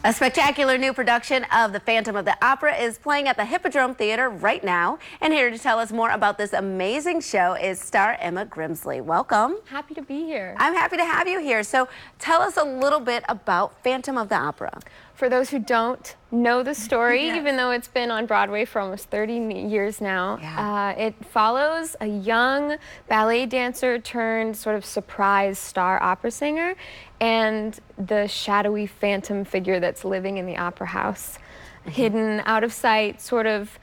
A spectacular new production of The Phantom of the Opera is playing at the Hippodrome Theater right now. And here to tell us more about this amazing show is star Emma Grimsley. Welcome. Happy to be here. I'm happy to have you here. So tell us a little bit about Phantom of the Opera. For those who don't know the story, Yes. even though it's been on Broadway for almost 30 years now, Yeah. it follows a young ballet dancer turned sort of surprise star opera singer and the shadowy phantom figure that's living in the opera house, hidden, out of sight, sort of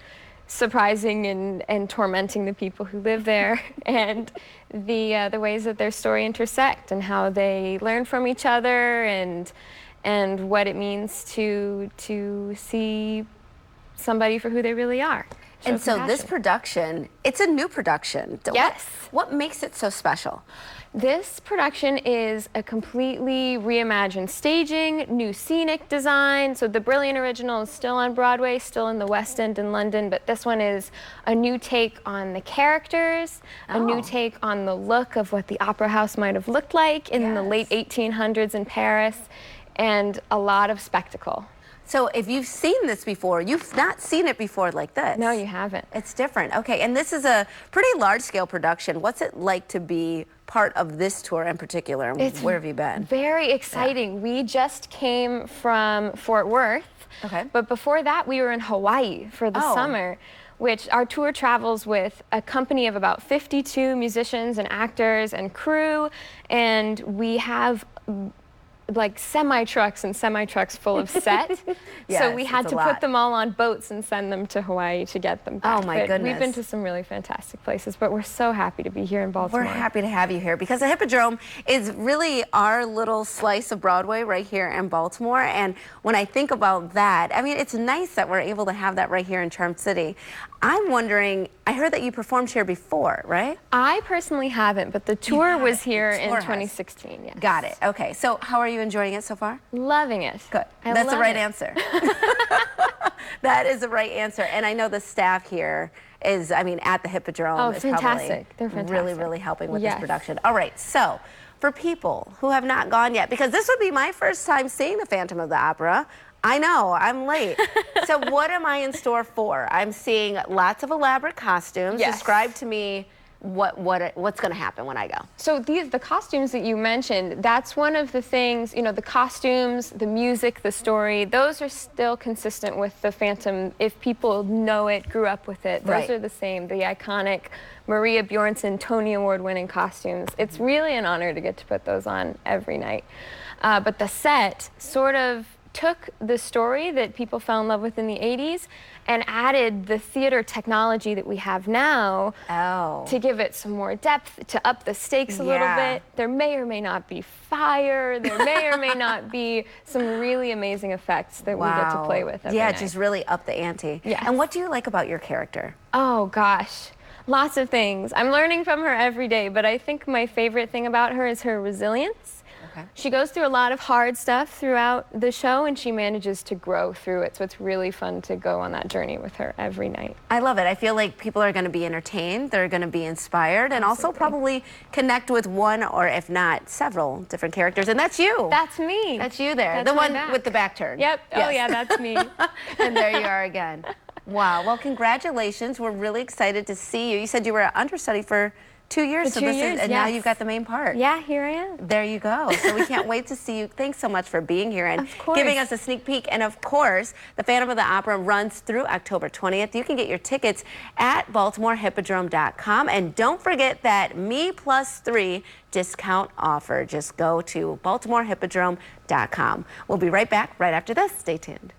surprising and tormenting the people who live there, and the ways that their story intersect and how they learn from each other and what it means to see somebody for who they really are. And so this production, it's a new production. Yes. What makes it so special? This production is a completely reimagined staging, new scenic design. So the brilliant original is still on Broadway, still in the West End in London, but this one is a new take on the characters, a new take on the look of what the opera house might have looked like in the late 1800s in Paris, and a lot of spectacle. So if you've seen this before, you've not seen it before like this. No, you haven't. It's different. Okay, and this is a pretty large-scale production. What's it like to be part of this tour in particular? Where have you been? Very exciting. Yeah. We just came from Fort Worth. Okay. But before that, we were in Hawaii for the summer, which our tour travels with a company of about 52 musicians and actors and crew, and we have like semi-trucks and semi-trucks full of set. Yes, so we had to put them all on boats and send them to Hawaii to get them back. Oh my goodness. We've been to some really fantastic places, but we're so happy to be here in Baltimore. We're happy to have you here because the Hippodrome is really our little slice of Broadway right here in Baltimore. And when I think about that, I mean, it's nice that we're able to have that right here in Charm City. I'm wondering, I heard that you performed here before, right? I personally haven't, but the tour was here in 2016. Yes. Got it. Okay. So how are you enjoying it so far? Loving it. Good. That's the right answer. That is the right answer. And I know the staff here is, I mean, at the Hippodrome is fantastic. They're fantastic. Really, really helping with this production. All right. So for people who have not gone yet, because this would be my first time seeing the Phantom of the Opera, I know, I'm late. So what am I in store for? I'm seeing lots of elaborate costumes. Yes. Describe to me what's going to happen when I go. So the costumes that you mentioned, that's one of the things, you know, the costumes, the music, the story, those are still consistent with the Phantom. If people know it, grew up with it, those are the same. The iconic Maria Bjornson Tony Award-winning costumes. It's really an honor to get to put those on every night. But the set sort of took the story that people fell in love with in the 80s and added the theater technology that we have now to give it some more depth, to up the stakes a little bit. There may or may not be fire. There may or may not be some really amazing effects that we get to play with every night. Just really up the ante. Yes. And what do you like about your character? Oh, gosh. Lots of things. I'm learning from her every day, but I think my favorite thing about her is her resilience. She goes through a lot of hard stuff throughout the show, and she manages to grow through it. So it's really fun to go on that journey with her every night. I love it. I feel like people are going to be entertained, they're going to be inspired, and also probably connect with one or if not several different characters. And that's you. That's me. That's you there. That's the one with the back turn. Yep. Yes. Oh yeah, that's me. And there you are again. Wow. Well, congratulations. We're really excited to see you. You said you were an understudy for 2 years, and now you've got the main part. Yeah, here I am. There you go. So we can't wait to see you. Thanks so much for being here and giving us a sneak peek. And of course, the Phantom of the Opera runs through October 20th. You can get your tickets at BaltimoreHippodrome.com. And don't forget that Me+3 discount offer. Just go to BaltimoreHippodrome.com. We'll be right back right after this. Stay tuned.